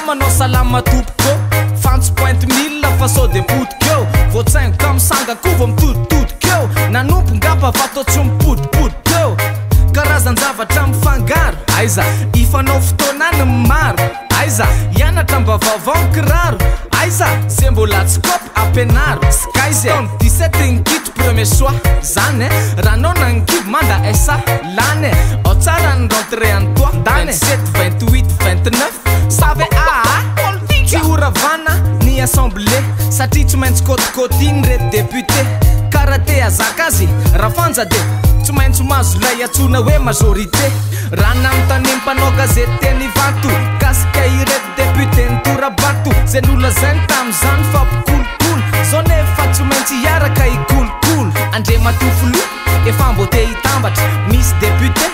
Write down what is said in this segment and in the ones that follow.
Manao salama tompoko fantsy-pointe mille fa sao de mipodikeo voatsaingo ka misangako vo mitoditodikeo nanompo ngapa fa atao tsy mipodipodikeo karazan-javatra mifangaro aiza ifanao fotoanany maro aiza hianatra mba vaovao kiraro aiza se mbola tsy kopy ampianaro skaizy taony 17 nkito premier soir zany raha anao nankibo manda esa lany ao tsara ny rentré any toa 27 28 29 savy tsy oravana ny assemblée satria tsy maintsy kôtikôtiny rety député karaha azaka azy raha fanja de tsy maintsy mazo lay atsona hoe majorité raha namintany mpanao gazety teny vato kasika irety député nytorabato zay nolazany tam'izany fampikolokolo zao nefa tsy maintsy hiaraka hikolokolo andre matofolo efa mbo te hitambatra misy député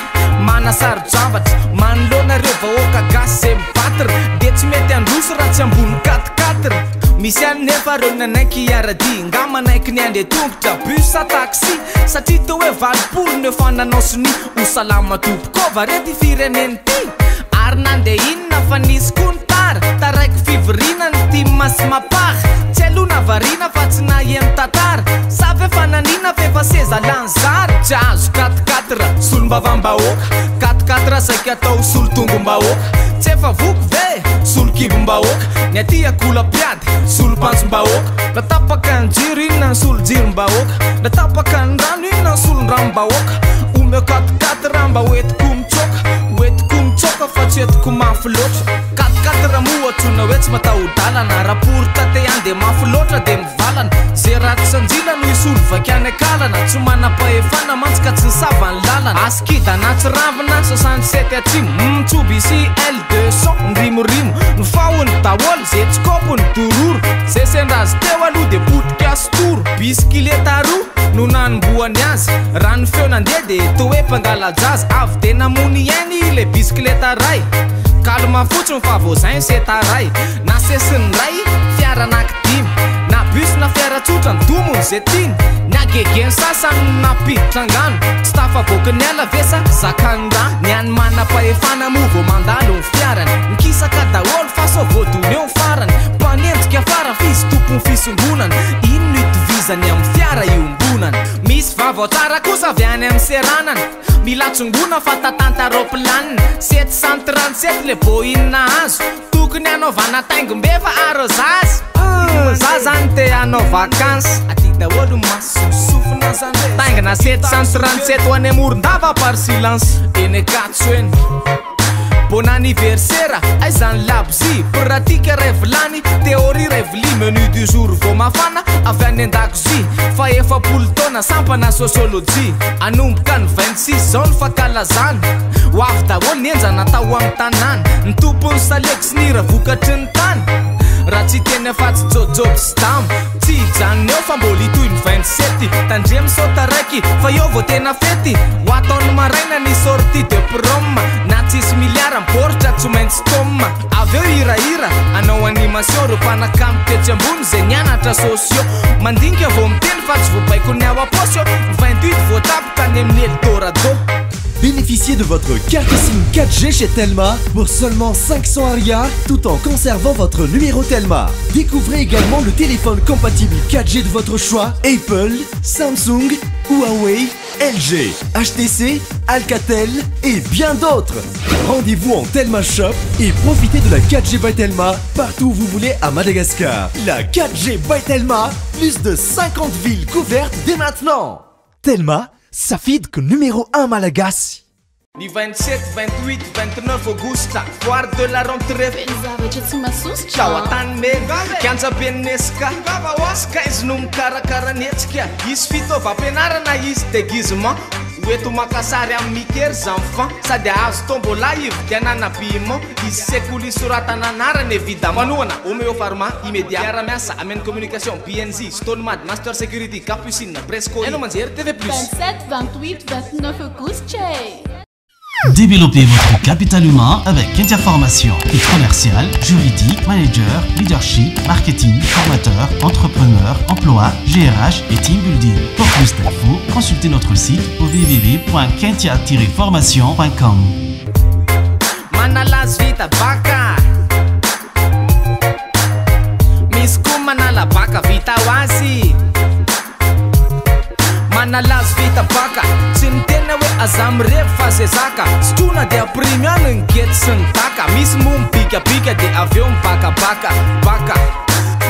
manasaro-javatra manoloanareo vahoaka gasy zay mibatra de tsy mety androso raha tsy ambony 4-4 misy any nefa reo nanaiky hiaradi nga manaiky ny ande tongotra bus sa taxi satria to hoe valopolo ny efa nanaosony ho salama tompokova rety fireneny ty ary nande inona fa nisy kontara taraiky fivirina ny ty masy mapara tsy alona varina fa tsy nahiemy tatara savy efa nanina fefa seza lanzara tsy azo 4-4 solom-bavambahoaka 4-4 saiky atao solo tongom-bahoaka tsy efa voko ve solo kibom-bahoaka ny aty akolapiady solo pantsom-bahoaka la tapaka ny jiro inona ny solo jirom-bahoaka la tapaka ny rano inona ny solon-rano-bahoaka omeo 4-4 mba hoetiko mitsoka fa tsy etiko mafy loatra 4-4 moatrona hoe tsy matao-dalana raha portate any de mafy loatra de mivalana zay raty sanjila no isolo vakiany akalana tsy manam-pahefana mantsika tsy nisava ny lalana askida anatsy ravina 67 atsimo mitsoby sy L200 nrimorimo no fahony daholo zay tsy kopo ny dororo zay sendrazy teo aloha de potika sotoro bisikileta roa no nanomboany azy raha ny feo nandeha de to hoe mpangalajazy avy de namony ainy le bisikileta ray kalma fotsiny fa voazainy setaray na sesiny ray fiara anankidimy na bus na fiara tsotra ny domony zay tiny ny agegeny sasany napiditra angano tsy tafavoaka ny ala vesa zakany rano ny any manam-pahefana mo vo mandalo ny fiarany mikisaka daholo fa so voadony eo ny farany mpanenjika fara fizy tompony fisongonana ino itovizany amin'ny fiara iombonana misy vavao tsara kosa avy any amin'ny seranana milatsongona fa tatantaroplanina 737 le boina azo tokony anaovana taingom-befa arôzazy za zany te hanao vakansy aty daholo masosofina zany taingana 737 ho any amoron-dava par silence eny akatso eny bon anniversaire aizany labzi pratika revelany théorie reveli menu du jour vo mafana avy any an-dakozy fa efapolo taona sampana sociologie anomboka ny 26 zao ny fankalazany ho avy daholo ny enjana tao amin'ny tanàna ny tompony saleky sy nira vokatry ny tany raha tsy teny afa-tsy jojoby sy damo tsy hijanony eo fa mbola itoy ny 27 tandre misota raiky fa eo vo tena fety ho ataony maraina ny sortie de prom na tsisy miliara mboritra tsy maintsy toma avy eo hirahira anao animation reo mpanakamy tetsy ambony zay nianatra sosio mandinika vo miteny fa tsy voabaiko ny ao aposio 28 voatapoka any amin'ny Eldorado. Bénéficiez de votre carte SIM 4G chez Telma pour seulement 500 Aria tout en conservant votre numéro Telma. Découvrez également le téléphone compatible 4G de votre choix Apple, Samsung, Huawei, LG, HTC, Alcatel et bien d'autres. Rendez-vous en Telma Shop et profitez de la 4G by Telma partout où vous voulez à Madagascar. La 4G by Telma, plus de 50 villes couvertes dès maintenant. Telma, Safidque numéro 1 Malagasy. Ni 27, 28, 29 augusta foire de la rentrée Ciao atany mena kianja beneska ska izy no mikarakara ny hetsika izy fitaova-pianarana izy déguisement oeto makasary amin'ny mikery zanfan sady azo tombola ividianana piment izy sekoly isoratana anarany évidemment manoana Omeo Pharma immédiat miara-miasa amin'ny communication PNZ Stonemad Master Security Capucine Presco eno manjery TV+. 27, 28, 29 août, Tchè. Développez votre capital humain avec Interformation, commercial, juridique, manager, leadership, marketing, formateur, entrepreneur, emploi, GRH et team building. Pour plus d'infos, consultez notre site au www.kentia-formation.com. Manalas vita baka Misku manala baka vita wazi Manalas vita baka Sintena we azam rev fazezaka Stuna de aprimiana ngeti sintaka Mis mum pika pika de avion baka baka baka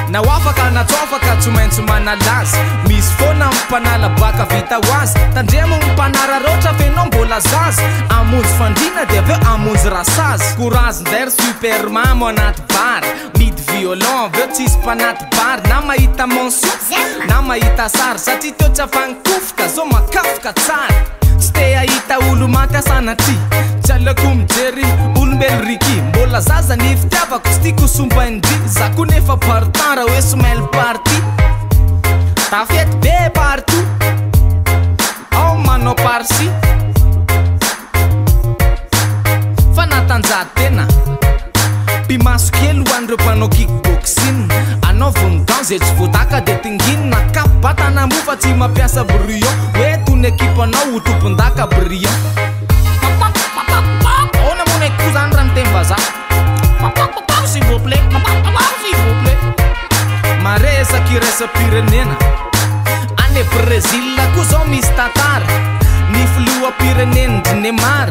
Na wafaka na tofaka tsumaintsu manalas Mis fona mpanala baka vita wazi Tandremo mpanara rotra fenom bola zaz Amunz fandina de aveo amunz rasaz Courage nder supermamo anaty bar Mid violon veo tsisy mpanaty bar Na mahita mention na mahita sary Satria teo tsy afankofika zo makafika tsara Tsy te ahita olo mampiasana ty Tsy aleko mijery olombelo riky Mbola zaza ny fitiavako tsy tiako sombaindry Zako nefa partant raha hoe somel party Tafety be partout Ao manao parsi Fanatanjahantena Pimaso kely ho an'ireo mpanao kickboxing Anaovony dans zay tsy voataka de tingina Kabatana mofa tsy mampiasa brouillon Hoe tony ekipanao ho tompon-daka brillant Ona mona ko zany raha miteny vazaha S'il vous plaît S'il vous plaît Maresaky resa-pirenena Any Brésil ko zao misy tantara Ny filoha-pirenenindry Neymar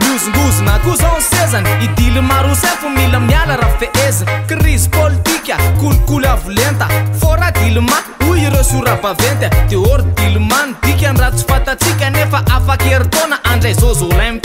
Ngozongozona ko zao sezany Idily maro sefo mila miala raha feezana Crise politika kolokolo avolenta Fora dilema hoy ireo sora-baventy Teory dilema ny dikany raha tsy fatatsika Nefa afaky heritaona andray zozo olympique